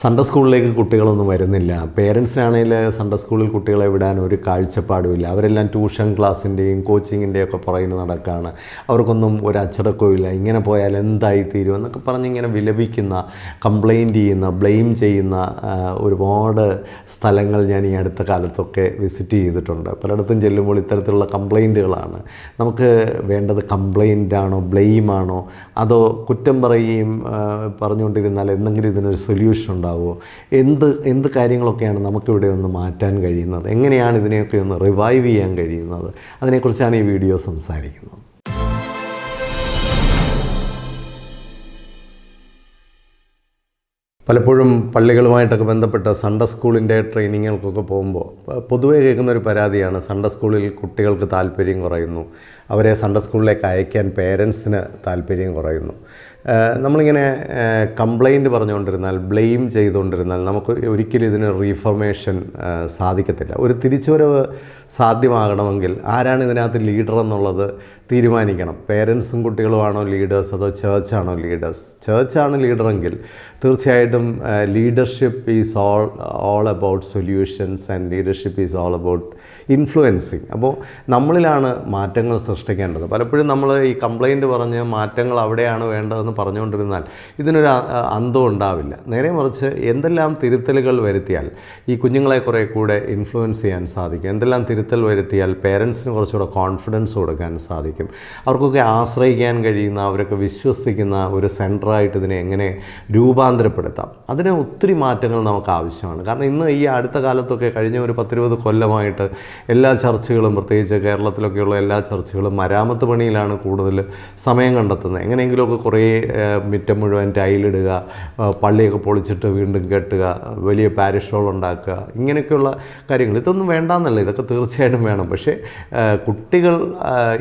Sunday സ്കൂളിലേക്ക് കുട്ടികളൊന്നും വരുന്നില്ല. പേരൻസിനാണെങ്കിൽ സൺഡേ സ്കൂളിൽ കുട്ടികളെ വിടാൻ ഒരു കാഴ്ചപ്പാടുമില്ല. അവരെല്ലാം ട്യൂഷൻ ക്ലാസ്സിൻ്റെയും കോച്ചിങ്ങിൻ്റെയും ഒക്കെ പുറകിൽ നടക്കുകയാണ്. അവർക്കൊന്നും ഒരു അച്ചടക്കവും ഇല്ല. ഇങ്ങനെ പോയാൽ എന്തായി തീരും എന്നൊക്കെ പറഞ്ഞിങ്ങനെ വിലപിക്കുന്ന, കംപ്ലയിൻ്റ് ചെയ്യുന്ന, ബ്ലെയിം ചെയ്യുന്ന ഒരുപാട് സ്ഥലങ്ങൾ ഞാൻ ഈ അടുത്ത കാലത്തൊക്കെ വിസിറ്റ് ചെയ്തിട്ടുണ്ട്. പലയിടത്തും ചെല്ലുമ്പോൾ ഇത്തരത്തിലുള്ള കംപ്ലയിൻറ്റുകളാണ്. നമുക്ക് വേണ്ടത് കംപ്ലയിൻ്റാണോ, ബ്ലെയിമാണോ, അതോ കുറ്റം പറയുകയും പറഞ്ഞുകൊണ്ടിരുന്നാൽ എന്തെങ്കിലും ഇതിനൊരു സൊല്യൂഷൻ ഉണ്ടാകും? എന്ത് കാര്യങ്ങളൊക്കെയാണ് നമുക്കിവിടെ ഒന്ന് മാറ്റാൻ കഴിയുന്നത്? എങ്ങനെയാണ് ഇതിനെയൊക്കെ ഒന്ന് റിവൈവ് ചെയ്യാൻ കഴിയുന്നത്? അതിനെക്കുറിച്ചാണ് ഈ വീഡിയോ സംസാരിക്കുന്നത്. പലപ്പോഴും പള്ളികളുമായിട്ടൊക്കെ ബന്ധപ്പെട്ട സൺഡേ സ്കൂളിൻ്റെ ട്രെയിനിങ്ങുകൾക്കൊക്കെ പോകുമ്പോൾ പൊതുവേ കേൾക്കുന്ന ഒരു പരാതിയാണ് സൺഡേ സ്കൂളിൽ കുട്ടികൾക്ക് താല്പര്യം കുറയുന്നു, അവരെ സൺഡേ സ്കൂളിലേക്ക് അയക്കാൻ പേരൻസിന് താല്പര്യം കുറയുന്നു. നമ്മളിങ്ങനെ കംപ്ലയിൻറ്റ് പറഞ്ഞുകൊണ്ടിരുന്നാൽ, ബ്ലെയിം ചെയ്തുകൊണ്ടിരുന്നാൽ നമുക്ക് ഒരിക്കലും ഇതിന് റീഫർമേഷൻ സാധിക്കത്തില്ല. ഒരു തിരിച്ചുവരവ് സാധ്യമാകണമെങ്കിൽ ആരാണ് ഇതിനകത്ത് ലീഡർ എന്നുള്ളത് തീരുമാനിക്കണം. പേരൻസും കുട്ടികളുമാണോ ലീഡേഴ്സ്, അതോ ചേർച്ചാണോ ലീഡേഴ്സ്? ചേർച്ചാണ് ലീഡറെങ്കിൽ തീർച്ചയായിട്ടും leadership is all about solutions and leadership is all about influencing. അപ്പോൾ നമ്മളിലാണ് മാറ്റങ്ങൾ സൃഷ്ടിക്കേണ്ടത്. പലപ്പോഴും നമ്മൾ ഈ കംപ്ലയിൻറ്റ് പറഞ്ഞ് മാറ്റങ്ങൾ അവിടെയാണ് വേണ്ടതെന്ന് പറഞ്ഞുകൊണ്ടിരുന്നാൽ ഇതിനൊരു അന്തം ഉണ്ടാവില്ല. നേരെ മറിച്ച് എന്തെല്ലാം തിരുത്തലുകൾ വരുത്തിയാൽ ഈ കുഞ്ഞുങ്ങളെ കുറേ കൂടെ ഇൻഫ്ലുവൻസ് ചെയ്യാൻ സാധിക്കും, എന്തെല്ലാം തിരുത്തൽ വരുത്തിയാൽ പേരൻസിന് കുറച്ചുകൂടെ കോൺഫിഡൻസ് കൊടുക്കാൻ സാധിക്കും, അവർക്കൊക്കെ ആശ്രയിക്കാൻ കഴിയുന്ന, അവരൊക്കെ വിശ്വസിക്കുന്ന ഒരു സെൻറ്ററായിട്ട് ഇതിനെ എങ്ങനെ രൂപാന്തരപ്പെടുത്താം, അതിന് ഒത്തിരി മാറ്റങ്ങൾ നമുക്ക് ആവശ്യമാണ്. കാരണം ഇന്ന് ഈ അടുത്ത കാലത്തൊക്കെ കഴിഞ്ഞ ഒരു 10-20 കൊല്ലമായിട്ട് എല്ലാ ചർച്ചുകളും, പ്രത്യേകിച്ച് കേരളത്തിലൊക്കെയുള്ള എല്ലാ ചർച്ചുകളും മരാമത്ത് പണിയിലാണ് കൂടുതൽ സമയം കണ്ടെത്തുന്നത്. എങ്ങനെയെങ്കിലുമൊക്കെ കുറേ മുറ്റം മുഴുവൻ ടൈലിടുക, പള്ളിയൊക്കെ പൊളിച്ചിട്ട് വീണ്ടും കെട്ടുക, വലിയ പാരിഷ് ഹോൾ ഉണ്ടാക്കുക, ഇങ്ങനെയൊക്കെയുള്ള കാര്യങ്ങൾ. ഇതൊന്നും വേണ്ടാന്നല്ല, ഇതൊക്കെ തീർച്ചയായിട്ടും വേണം. പക്ഷേ കുട്ടികൾ,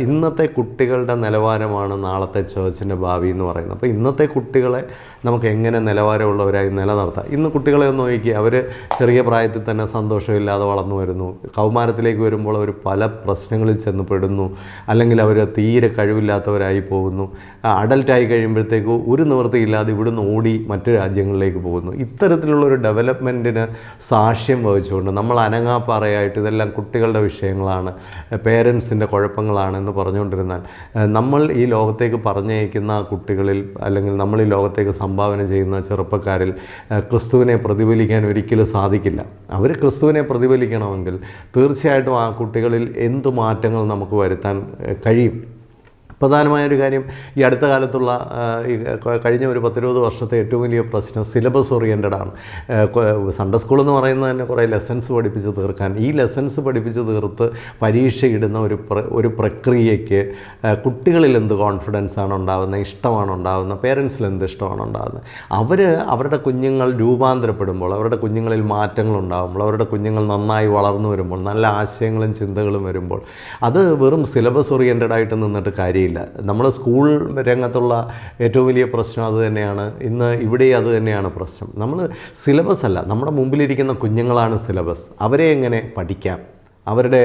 ഇന്നത്തെ കുട്ടികളുടെ നിലവാരമാണ് നാളത്തെ ചേർച്ചിൻ്റെ ഭാവി എന്ന് പറയുന്നത്. അപ്പോൾ ഇന്നത്തെ കുട്ടികളെ നമുക്ക് എങ്ങനെ നിലവാരമുള്ളവരായി നിലനിർത്താം? ഇന്ന് കുട്ടികളെ ഒന്ന് നോക്കി, അവർ ചെറിയ പ്രായത്തിൽ തന്നെ സന്തോഷമില്ലാതെ വളർന്നു വരുന്നു. കൗമാരത്തിലേക്ക് വരുമ്പോൾ അവർ പല പ്രശ്നങ്ങളിൽ ചെന്ന് പെടുന്നു, അല്ലെങ്കിൽ അവർ തീരെ കഴിവില്ലാത്തവരായി പോകുന്നു. അഡൽട്ടായി കഴിയുമ്പോഴത്തേക്ക് ഒരു നിവൃത്തിയില്ലാതെ ഇവിടുന്ന് ഓടി മറ്റു രാജ്യങ്ങളിലേക്ക് പോകുന്നു. ഇത്തരത്തിലുള്ളൊരു ഡെവലപ്മെൻറ്റിന് സാക്ഷ്യം വഹിച്ചുകൊണ്ട് നമ്മൾ അനങ്ങാപ്പാറയായിട്ട് ഇതെല്ലാം കുട്ടികളുടെ വിഷയങ്ങളാണ്, പേരൻസിൻ്റെ കുഴപ്പങ്ങളാണെന്ന് പറഞ്ഞുകൊണ്ടിരുന്നാൽ നമ്മൾ ഈ ലോകത്തേക്ക് പറഞ്ഞയക്കുന്ന കുട്ടികളിൽ, അല്ലെങ്കിൽ നമ്മൾ ഈ ലോകത്തേക്ക് സംഭാവന ചെയ്യുന്ന ചെറുപ്പക്കാരിൽ ക്രിസ്തുവിനെ പ്രതിഫലിക്കാൻ ഒരിക്കലും സാധിക്കില്ല. അവർ ക്രിസ്തുവിനെ പ്രതിഫലിക്കണമെങ്കിൽ തീർച്ചയായിട്ടും ആ കുട്ടികളിൽ എന്തു മാറ്റങ്ങൾ നമുക്ക് വരുത്താൻ കഴിയും? പ്രധാനമായൊരു കാര്യം, ഈ അടുത്ത കാലത്തുള്ള കഴിഞ്ഞ ഒരു 10-20 വർഷത്തെ ഏറ്റവും വലിയ പ്രശ്നം സിലബസ് ഓറിയൻറ്റഡാണ്. സൺഡേ സ്കൂളെന്ന് പറയുന്നത് തന്നെ കുറേ ലെസൺസ് പഠിപ്പിച്ച് തീർക്കാൻ, ഈ ലെസൺസ് പഠിപ്പിച്ച് തീർത്ത് പരീക്ഷ ഇടുന്ന ഒരു പ്രക്രിയയ്ക്ക് കുട്ടികളിൽ എന്ത് കോൺഫിഡൻസാണ് ഉണ്ടാകുന്നത്, ഇഷ്ടമാണ് ഉണ്ടാകുന്നത്, പേരൻസിൽ എന്ത് ഇഷ്ടമാണ് ഉണ്ടാകുന്നത്? അവരുടെ കുഞ്ഞുങ്ങൾ രൂപാന്തരപ്പെടുമ്പോൾ, അവരുടെ കുഞ്ഞുങ്ങളിൽ മാറ്റങ്ങളുണ്ടാകുമ്പോൾ, അവരുടെ കുഞ്ഞുങ്ങൾ നന്നായി വളർന്നു വരുമ്പോൾ, നല്ല ആശയങ്ങളും ചിന്തകളും വരുമ്പോൾ, അത് വെറും സിലബസ് ഓറിയൻറ്റഡായിട്ട് നിന്നിട്ട് കാര്യമില്ല. നമ്മൾ സ്കൂൾ രംഗത്തുള്ള ഏറ്റവും വലിയ പ്രശ്നം അത് തന്നെയാണ്. ഇന്ന് ഇവിടെ അത് തന്നെയാണ് പ്രശ്നം. നമ്മൾ സിലബസ് അല്ല, നമ്മുടെ മുമ്പിലിരിക്കുന്ന കുഞ്ഞുങ്ങളാണ് സിലബസ്. അവരെ എങ്ങനെ പഠിക്കാം, അവരുടെ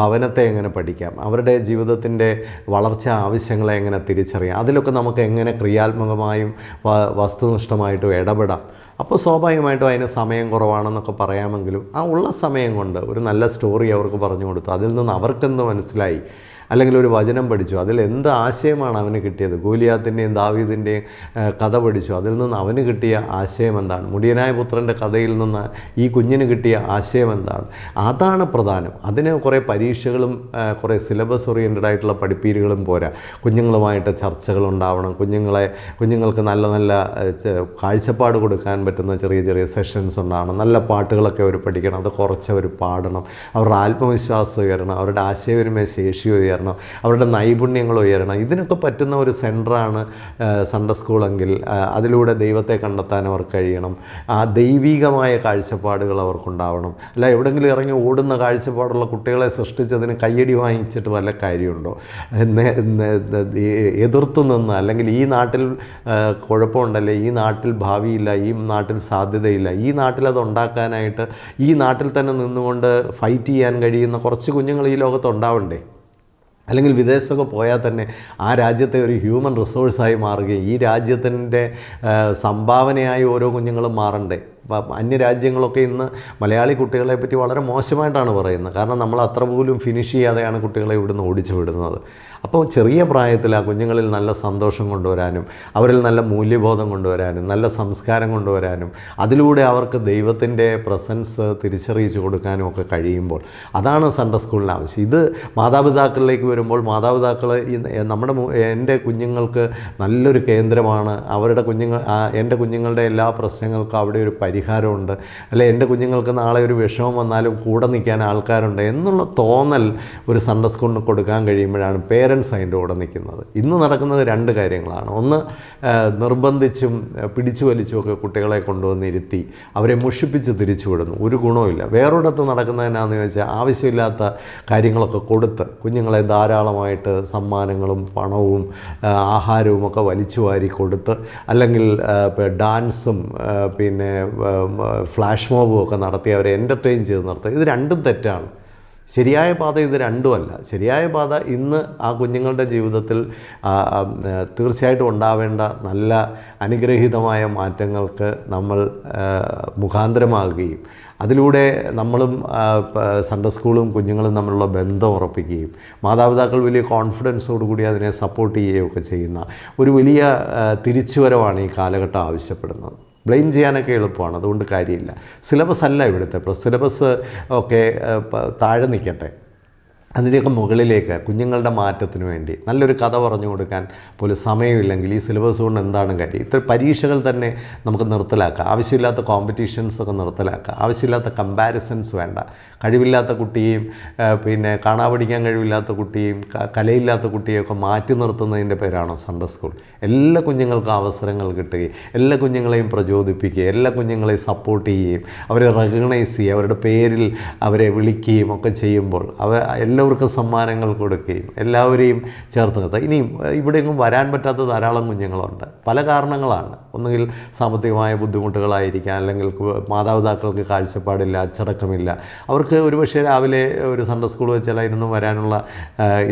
ഭവനത്തെ എങ്ങനെ പഠിക്കാം, അവരുടെ ജീവിതത്തിൻ്റെ വളർച്ചാ ആവശ്യങ്ങളെ എങ്ങനെ തിരിച്ചറിയാം, അതിലൊക്കെ നമുക്ക് എങ്ങനെ ക്രിയാത്മകമായും വസ്തുനിഷ്ഠമായിട്ടും ഇടപെടാം. അപ്പോൾ സ്വാഭാവികമായിട്ടും അതിന് സമയം കുറവാണെന്നൊക്കെ പറയാമെങ്കിലും ആ ഉള്ള സമയം കൊണ്ട് ഒരു നല്ല സ്റ്റോറി അവർക്ക് പറഞ്ഞു കൊടുത്തു, അതിൽ നിന്ന് അവർക്കെന്ത് മനസ്സിലായി, അല്ലെങ്കിൽ ഒരു വചനം പഠിച്ചു, അതിൽ എന്ത് ആശയമാണ് അവന് കിട്ടിയത്, ഗോലിയാത്തിൻ്റെയും ദാവീദിൻ്റെയും കഥ പഠിച്ചു, അതിൽ നിന്ന് അവന് കിട്ടിയ ആശയം എന്താണ്, മുടിയനായ പുത്രൻ്റെ കഥയിൽ നിന്ന് ഈ കുഞ്ഞിന് കിട്ടിയ ആശയം എന്താണ്? അതാണ് പ്രധാനം. അതിന് കുറേ പരീക്ഷകളും കുറേ സിലബസ് ഓറിയൻറ്റഡ് ആയിട്ടുള്ള പഠിപ്പീരുകളും പോരാ. കുഞ്ഞുങ്ങളുമായിട്ട് ചർച്ചകളുണ്ടാവണം, കുഞ്ഞുങ്ങൾക്ക് നല്ല നല്ല കാഴ്ചപ്പാട് കൊടുക്കാൻ പറ്റുന്ന ചെറിയ ചെറിയ സെഷൻസ് ഉണ്ടാവണം, നല്ല പാട്ടുകളൊക്കെ അവർ പഠിക്കണം, അത് കുറച്ച് അവർ പാടണം, അവരുടെ ആത്മവിശ്വാസം ഉയരണം, അവരുടെ ആശയവിനിമയ ശേഷി ഉയരണം, അവരുടെ നൈപുണ്യങ്ങൾ ഉയരണം. ഇതിനൊക്കെ പറ്റുന്ന ഒരു സെൻറ്ററാണ് സൺഡേ സ്കൂളെങ്കിൽ അതിലൂടെ ദൈവത്തെ കണ്ടെത്താൻ അവർക്ക് കഴിയണം. ആ ദൈവികമായ കാഴ്ചപ്പാടുകൾ അവർക്കുണ്ടാവണം. അല്ല എവിടെയെങ്കിലും ഇറങ്ങി ഓടുന്ന കാഴ്ചപ്പാടുള്ള കുട്ടികളെ സൃഷ്ടിച്ചതിന് കയ്യടി വാങ്ങിച്ചിട്ട് വല്ല കാര്യമുണ്ടോ? എതിർത്തു നിന്ന്, അല്ലെങ്കിൽ ഈ നാട്ടിൽ കുഴപ്പമുണ്ടല്ലേ, ഈ നാട്ടിൽ ഭാവിയില്ല, ഈ നാട്ടിൽ സാധ്യതയില്ല, ഈ നാട്ടിൽ അത് ഉണ്ടാക്കാനായിട്ട് ഈ നാട്ടിൽ തന്നെ നിന്നുകൊണ്ട് ഫൈറ്റ് ചെയ്യാൻ കഴിയുന്ന കുറച്ച് കുഞ്ഞുങ്ങൾ ഈ ലോകത്ത് ഉണ്ടാവണ്ടേ? അല്ലെങ്കിൽ വിദേശത്തൊക്കെ പോയാൽ തന്നെ ആ രാജ്യത്തെ ഒരു ഹ്യൂമൻ റിസോഴ്സായി മാറുകയും ഈ രാജ്യത്തിൻ്റെ സംഭാവനയായി ഓരോ കുഞ്ഞുങ്ങളും മാറണ്ടേ. അന്യരാജ്യങ്ങളൊക്കെ ഇന്ന് മലയാളി കുട്ടികളെ പറ്റി വളരെ മോശമായിട്ടാണ് പറയുന്നത്. കാരണം നമ്മൾ അത്ര പോലും ഫിനിഷ് ചെയ്യാതെയാണ് കുട്ടികളെ ഇവിടുന്ന് ഓടിച്ചു വിടുന്നത്. അപ്പോൾ ചെറിയ പ്രായത്തിൽ ആ കുഞ്ഞുങ്ങളിൽ നല്ല സന്തോഷം കൊണ്ടുവരാനും അവരിൽ നല്ല മൂല്യബോധം കൊണ്ടുവരാനും നല്ല സംസ്കാരം കൊണ്ടുവരാനും അതിലൂടെ അവർക്ക് ദൈവത്തിൻ്റെ പ്രസൻസ് തിരിച്ചറിയിച്ചു കൊടുക്കാനും ഒക്കെ കഴിയുമ്പോൾ അതാണ് സൺഡേ സ്കൂളിന് ആവശ്യം. ഇത് മാതാപിതാക്കളിലേക്ക് വരുമ്പോൾ മാതാപിതാക്കൾ എൻ്റെ കുഞ്ഞുങ്ങൾക്ക് നല്ലൊരു കേന്ദ്രമാണ്, അവരുടെ എൻ്റെ കുഞ്ഞുങ്ങളുടെ എല്ലാ പ്രശ്നങ്ങൾക്കും അവിടെ ഒരു പരിഹാരമുണ്ട്, അല്ലെ എൻ്റെ കുഞ്ഞുങ്ങൾക്ക് നാളെ ഒരു വിഷമം വന്നാലും കൂടെ നിൽക്കാൻ ആൾക്കാരുണ്ട് എന്നുള്ള തോന്നൽ ഒരു സൺഡേ സ്കൂളിന് കൊടുക്കാൻ കഴിയുമ്പോഴാണ് പേരൻസ് അതിൻ്റെ കൂടെ നിൽക്കുന്നത്. ഇന്ന് നടക്കുന്നത് രണ്ട് കാര്യങ്ങളാണ്. ഒന്ന്, നിർബന്ധിച്ചും പിടിച്ചു വലിച്ചുമൊക്കെ കുട്ടികളെ കൊണ്ടുവന്നിരുത്തി അവരെ മുഷിപ്പിച്ച് തിരിച്ചു വിടുന്നു, ഒരു ഗുണവുമില്ല. വേറൊരിടത്ത് നടക്കുന്നതിനാന്ന് ചോദിച്ചാൽ ആവശ്യമില്ലാത്ത കാര്യങ്ങളൊക്കെ കൊടുത്ത് കുഞ്ഞുങ്ങളെ ധാരാളമായിട്ട് സമ്മാനങ്ങളും പണവും ആഹാരവും ഒക്കെ വലിച്ചു വാരി കൊടുത്ത് അല്ലെങ്കിൽ ഡാൻസും പിന്നെ ഫ്ലാഷ് മോബും ഒക്കെ നടത്തി അവരെ എൻ്റർടൈൻ ചെയ്ത് നിർത്തുക. ഇത് രണ്ടും തെറ്റാണ്. ശരിയായ പാത ഇത് രണ്ടുമല്ല. ശരിയായ പാത ഇന്ന് ആ കുഞ്ഞുങ്ങളുടെ ജീവിതത്തിൽ തീർച്ചയായിട്ടും ഉണ്ടാവേണ്ട നല്ല അനുഗ്രഹീതമായ മാറ്റങ്ങൾക്ക് നമ്മൾ മുഖാന്തരമാകുകയും അതിലൂടെ നമ്മളും സൺഡേ സ്കൂളും കുഞ്ഞുങ്ങളും തമ്മിലുള്ള ബന്ധം ഉറപ്പിക്കുകയും മാതാപിതാക്കൾ വലിയ കോൺഫിഡൻസോടുകൂടി അതിനെ സപ്പോർട്ട് ചെയ്യുകയൊക്കെ ചെയ്യുന്ന ഒരു വലിയ തിരിച്ചുവരവാണ് ഈ കാലഘട്ടം ആവശ്യപ്പെടുന്നത്. ബ്ലെയിം ചെയ്യാനൊക്കെ എളുപ്പമാണ്, അതുകൊണ്ട് കാര്യമില്ല. സിലബസ് അല്ല ഇവിടുത്തെ സിലബസ് ഒക്കെ താഴെ നിൽക്കട്ടെ, അതിൻ്റെയൊക്കെ മുകളിലേക്ക് കുഞ്ഞുങ്ങളുടെ മാറ്റത്തിന് വേണ്ടി നല്ലൊരു കഥ പറഞ്ഞു കൊടുക്കാൻ പോലും സമയമില്ലെങ്കിൽ ഈ സിലബസ് കൊണ്ട് എന്താണ് കാര്യം? ഇത്ര പരീക്ഷകൾ തന്നെ നമുക്ക് നിർത്തലാക്കാം, ആവശ്യമില്ലാത്ത കോമ്പറ്റീഷൻസൊക്കെ നിർത്തലാക്കാം, ആവശ്യമില്ലാത്ത കമ്പാരിസൺസ് വേണ്ട. കഴിവില്ലാത്ത കുട്ടിയെയും പിന്നെ കാണാൻ പഠിക്കാൻ കഴിവില്ലാത്ത കുട്ടിയെയും കലയില്ലാത്ത കുട്ടിയെയൊക്കെ മാറ്റി നിർത്തുന്നതിൻ്റെ പേരാണോ സൺഡേ സ്കൂൾ? എല്ലാ കുഞ്ഞുങ്ങൾക്കും അവസരങ്ങൾ കിട്ടുകയും എല്ലാ കുഞ്ഞുങ്ങളെയും പ്രചോദിപ്പിക്കുകയും എല്ലാ കുഞ്ഞുങ്ങളെയും സപ്പോർട്ട് ചെയ്യുകയും അവരെ റെക്കഗ്നൈസ് ചെയ്യുക, അവരുടെ പേരിൽ അവരെ വിളിക്കുകയും ഒക്കെ ചെയ്യുമ്പോൾ എല്ലാവർക്കും സമ്മാനങ്ങൾ കൊടുക്കുകയും എല്ലാവരെയും ചേർത്ത് നിർത്തുക. ഇനിയും ഇവിടെയെങ്ങും വരാൻ പറ്റാത്ത ധാരാളം കുഞ്ഞുങ്ങളുണ്ട്. പല കാരണങ്ങളാണ്. ഒന്നുകിൽ സാമ്പത്തികമായ ബുദ്ധിമുട്ടുകളായിരിക്കാം, അല്ലെങ്കിൽ മാതാപിതാക്കൾക്ക് കാഴ്ചപ്പാടില്ല, അച്ചടക്കമില്ല. അവർക്ക് ഒരുപക്ഷെ രാവിലെ ഒരു സൺഡേ സ്കൂൾ വെച്ചാൽ അതിനൊന്നും വരാനുള്ള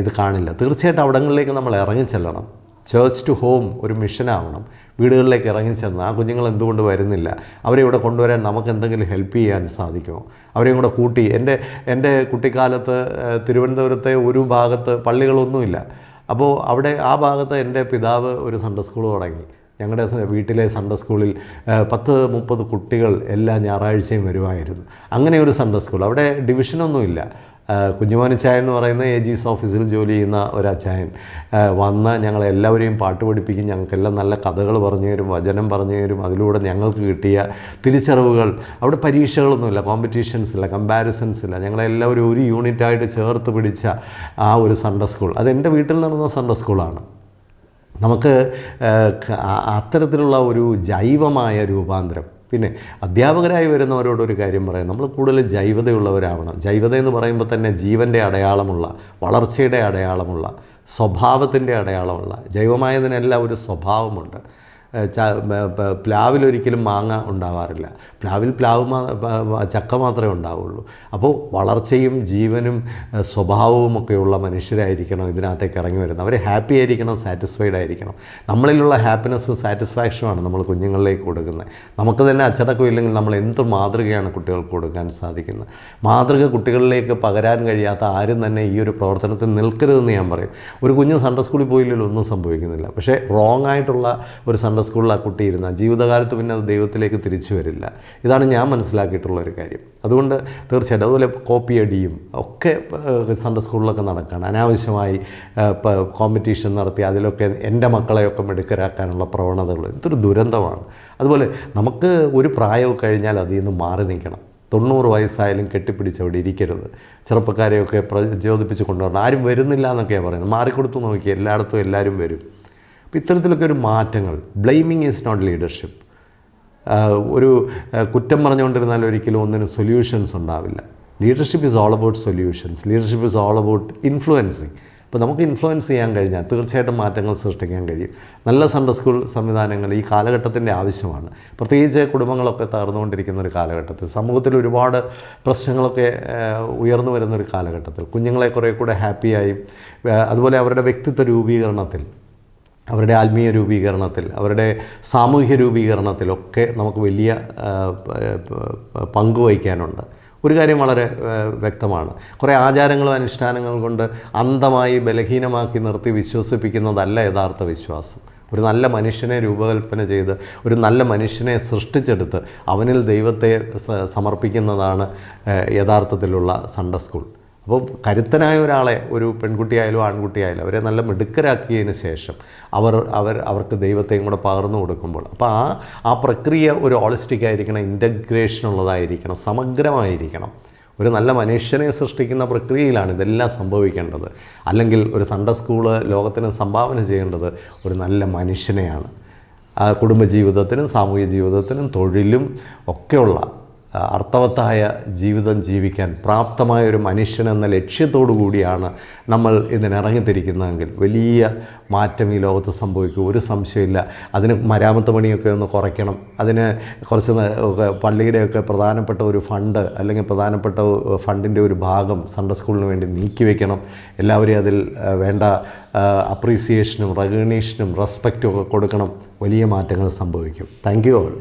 ഇത് കാണില്ല. തീർച്ചയായിട്ടും അവിടങ്ങളിലേക്ക് നമ്മൾ ഇറങ്ങിച്ചെല്ലണം. ചേർച്ച് ടു ഹോം ഒരു മിഷനാവണം. വീടുകളിലേക്ക് ഇറങ്ങിച്ചെന്ന് ആ കുഞ്ഞുങ്ങൾ എന്തുകൊണ്ട് വരുന്നില്ല, അവരെ ഇവിടെ കൊണ്ടുവരാൻ നമുക്ക് എന്തെങ്കിലും ഹെൽപ്പ് ചെയ്യാൻ സാധിക്കുമോ, അവരെയും കൂടെ കൂട്ടി. എൻ്റെ കുട്ടിക്കാലത്ത് തിരുവനന്തപുരത്തെ ഒരു ഭാഗത്ത് പള്ളികളൊന്നുമില്ല. അപ്പോൾ അവിടെ ആ ഭാഗത്ത് എൻ്റെ പിതാവ് ഒരു സൺഡേ സ്കൂൾ തുടങ്ങി. ഞങ്ങളുടെ വീട്ടിലെ സൺഡേ സ്കൂളിൽ 10-30 കുട്ടികൾ എല്ലാ ഞായറാഴ്ചയും വരുമായിരുന്നു. അങ്ങനെ ഒരു സൺഡേ സ്കൂൾ, അവിടെ ഡിവിഷനൊന്നുമില്ല. കുഞ്ഞുമോനിച്ചായൻ എന്ന് പറയുന്ന AG's ഓഫീസിൽ ജോലി ചെയ്യുന്ന ഒരച്ചായൻ വന്ന് ഞങ്ങളെല്ലാവരെയും പാട്ട് പഠിപ്പിക്കും, ഞങ്ങൾക്കെല്ലാം നല്ല കഥകൾ പറഞ്ഞു തരും, വചനം പറഞ്ഞു തരും. അതിലൂടെ ഞങ്ങൾക്ക് കിട്ടിയ തിരിച്ചറിവുകൾ, അവിടെ പരീക്ഷകളൊന്നുമില്ല, കോമ്പറ്റീഷൻസ് ഇല്ല, കമ്പാരിസൺസ് ഇല്ല. ഞങ്ങളെല്ലാവരും ഒരു യൂണിറ്റായിട്ട് ചേർത്ത് പിടിച്ച ആ ഒരു സൺഡേ സ്കൂൾ, അതെൻ്റെ വീട്ടിൽ നടന്ന സൺഡേ സ്കൂളാണ്. നമുക്ക് അത്തരത്തിലുള്ള ഒരു ജൈവമായ രൂപാന്തരം. പിന്നെ അധ്യാപകരായി വരുന്നവരോടൊരു കാര്യം പറയാം, നമ്മൾ കൂടുതൽ ജൈവതയുള്ളവരാവണം. ജൈവത എന്ന് പറയുമ്പോൾ തന്നെ ജീവൻ്റെ അടയാളമുള്ള, വളർച്ചയുടെ അടയാളമുള്ള, സ്വഭാവത്തിൻ്റെ അടയാളമുള്ള. ജൈവമായതിനെല്ലാം ഒരു സ്വഭാവമുണ്ട്. പ്ലാവിലൊരിക്കലും മാങ്ങ ഉണ്ടാവാറില്ല, പ്ലാവിൽ ചക്ക മാത്രമേ ഉണ്ടാവുള്ളൂ. അപ്പോൾ വളർച്ചയും ജീവനും സ്വഭാവവുമൊക്കെയുള്ള മനുഷ്യരായിരിക്കണം ഇതിനകത്തേക്ക് ഇറങ്ങി വരുന്നത്. അവർ ഹാപ്പി ആയിരിക്കണം, സാറ്റിസ്ഫൈഡ് ആയിരിക്കണം. നമ്മളിലുള്ള ഹാപ്പിനെസ്സും സാറ്റിസ്ഫാക്ഷനുമാണ് നമ്മൾ കുഞ്ഞുങ്ങളിലേക്ക് കൊടുക്കുന്നത്. നമുക്ക് തന്നെ അച്ചടക്കം ഇല്ലെങ്കിൽ നമ്മൾ എന്ത് മാതൃകയാണ് കുട്ടികൾക്ക് കൊടുക്കാൻ സാധിക്കുന്നത്? മാതൃക കുട്ടികളിലേക്ക് പകരാൻ കഴിയാത്ത ആരും തന്നെ ഈ ഒരു പ്രവർത്തനത്തിൽ നിൽക്കരുതെന്ന് ഞാൻ പറയും. ഒരു കുഞ്ഞ് സൺഡേ സ്കൂളിൽ പോയില്ലെങ്കിൽ ഒന്നും സംഭവിക്കുന്നില്ല. പക്ഷേ റോങ് ആയിട്ടുള്ള ഒരു സൺഡേ സ്കൂളിൽ ആ കുട്ടി ഇരുന്നാൽ ജീവിതകാലത്ത് പിന്നെ അത് ദൈവത്തിലേക്ക് തിരിച്ചു വരില്ല. ഇതാണ് ഞാൻ മനസ്സിലാക്കിയിട്ടുള്ളൊരു കാര്യം. അതുകൊണ്ട് തീർച്ചയായിട്ടും അതുപോലെ കോപ്പിയടിയും ഒക്കെ സൺഡേ സ്കൂളിലൊക്കെ നടക്കുകയാണ്. അനാവശ്യമായി കോമ്പറ്റീഷൻ നടത്തി അതിലൊക്കെ എൻ്റെ മക്കളെയൊക്കെ മിടുക്കരാക്കാനുള്ള പ്രവണതകൾ, ഇതൊരു ദുരന്തമാണ്. അതുപോലെ നമുക്ക് ഒരു പ്രായമൊക്കെ കഴിഞ്ഞാൽ അതിൽ നിന്ന് മാറി നിൽക്കണം. 90 വയസ്സായാലും കെട്ടിപ്പിടിച്ചവിടെ ഇരിക്കരുത്. ചെറുപ്പക്കാരെയൊക്കെ പ്രചോദിപ്പിച്ച് കൊണ്ടുവരണം. ആരും വരുന്നില്ല എന്നൊക്കെയാണ് പറയുന്നത്. മാറിക്കൊടുത്തു നോക്കി, എല്ലായിടത്തും എല്ലാവരും വരും. അപ്പോൾ ഇത്തരത്തിലൊക്കെ ഒരു മാറ്റങ്ങൾ. Blaming is not leadership. ഒരു കുറ്റം പറഞ്ഞുകൊണ്ടിരുന്നാൽ ഒരിക്കലും ഒന്നിനും സൊല്യൂഷൻസ് ഉണ്ടാവില്ല. Leadership is all about solutions. Leadership is all about influencing. അപ്പോൾ നമുക്ക് ഇൻഫ്ലുവൻസ് ചെയ്യാൻ കഴിഞ്ഞാൽ തീർച്ചയായിട്ടും മാറ്റങ്ങൾ സൃഷ്ടിക്കാൻ കഴിയും. നല്ല സൺഡേ സ്കൂൾ സംവിധാനങ്ങൾ ഈ കാലഘട്ടത്തിൻ്റെ ആവശ്യമാണ്. പ്രത്യേകിച്ച് കുടുംബങ്ങളൊക്കെ തകർന്നുകൊണ്ടിരിക്കുന്ന ഒരു കാലഘട്ടത്തിൽ, സമൂഹത്തിൽ ഒരുപാട് പ്രശ്നങ്ങളൊക്കെ ഉയർന്നു വരുന്നൊരു കാലഘട്ടത്തിൽ കുഞ്ഞുങ്ങളെ കുറേ കൂടെ ഹാപ്പിയായും അതുപോലെ അവരുടെ വ്യക്തിത്വ രൂപീകരണത്തിൽ, അവരുടെ ആത്മീയ രൂപീകരണത്തിൽ, അവരുടെ സാമൂഹ്യ രൂപീകരണത്തിലൊക്കെ നമുക്ക് വലിയ പങ്കുവഹിക്കാനുണ്ട്. ഒരു കാര്യം വളരെ വ്യക്തമാണ്, കുറേ ആചാരങ്ങളും അനുഷ്ഠാനങ്ങളും കൊണ്ട് അന്ധമായി ബലഹീനമാക്കി നിർത്തി വിശ്വസിപ്പിക്കുന്നതല്ല യഥാർത്ഥ വിശ്വാസം. ഒരു നല്ല മനുഷ്യനെ രൂപകൽപ്പന ചെയ്ത് ഒരു നല്ല മനുഷ്യനെ സൃഷ്ടിച്ചെടുത്ത് അവനിൽ ദൈവത്തെ സമർപ്പിക്കുന്നതാണ് യഥാർത്ഥത്തിലുള്ള സൺഡേ സ്കൂൾ. അപ്പോൾ കരുത്തനായ ഒരാളെ, ഒരു പെൺകുട്ടിയായാലും ആൺകുട്ടിയായാലും അവരെ നല്ല മിടുക്കരാക്കിയതിന് ശേഷം അവർക്ക് ദൈവത്തെയും കൂടെ പകർന്നു കൊടുക്കുമ്പോൾ അപ്പോൾ ആ പ്രക്രിയ ഒരു ഹോളിസ്റ്റിക് ആയിരിക്കണം, ഇൻ്റഗ്രേഷൻ ഉള്ളതായിരിക്കണം, സമഗ്രമായിരിക്കണം. ഒരു നല്ല മനുഷ്യനെ സൃഷ്ടിക്കുന്ന പ്രക്രിയയിലാണ് ഇതെല്ലാം സംഭവിക്കേണ്ടത്. അല്ലെങ്കിൽ ഒരു സൺഡേ സ്കൂള് ലോകത്തിന് സംഭാവന ചെയ്യേണ്ടത് ഒരു നല്ല മനുഷ്യനെയാണ്. കുടുംബജീവിതത്തിനും സാമൂഹ്യ ജീവിതത്തിനും തൊഴിലും ഒക്കെയുള്ള അർത്ഥവത്തായ ജീവിതം ജീവിക്കാൻ പ്രാപ്തമായ ഒരു മനുഷ്യനെന്ന ലക്ഷ്യത്തോടു കൂടിയാണ് നമ്മൾ ഇതിനിറങ്ങിത്തിരിക്കുന്നതെങ്കിൽ വലിയ മാറ്റം ഈ ലോകത്ത് സംഭവിക്കും, ഒരു സംശയമില്ല. അതിന് മരാമത്ത് പണിയൊക്കെ ഒന്ന് കുറയ്ക്കണം, അതിന് കുറച്ച് പള്ളിയുടെയൊക്കെ പ്രധാനപ്പെട്ട ഒരു ഫണ്ട് അല്ലെങ്കിൽ പ്രധാനപ്പെട്ട ഫണ്ടിൻ്റെ ഒരു ഭാഗം സൺഡേ സ്കൂളിന് വേണ്ടി നീക്കി വയ്ക്കണം. എല്ലാവരെയും അതിൽ വേണ്ട അപ്രീസിയേഷനും റെക്കഗ്നീഷനും റെസ്പെക്റ്റും ഒക്കെ കൊടുക്കണം. വലിയ മാറ്റങ്ങൾ സംഭവിക്കും. Thank you all.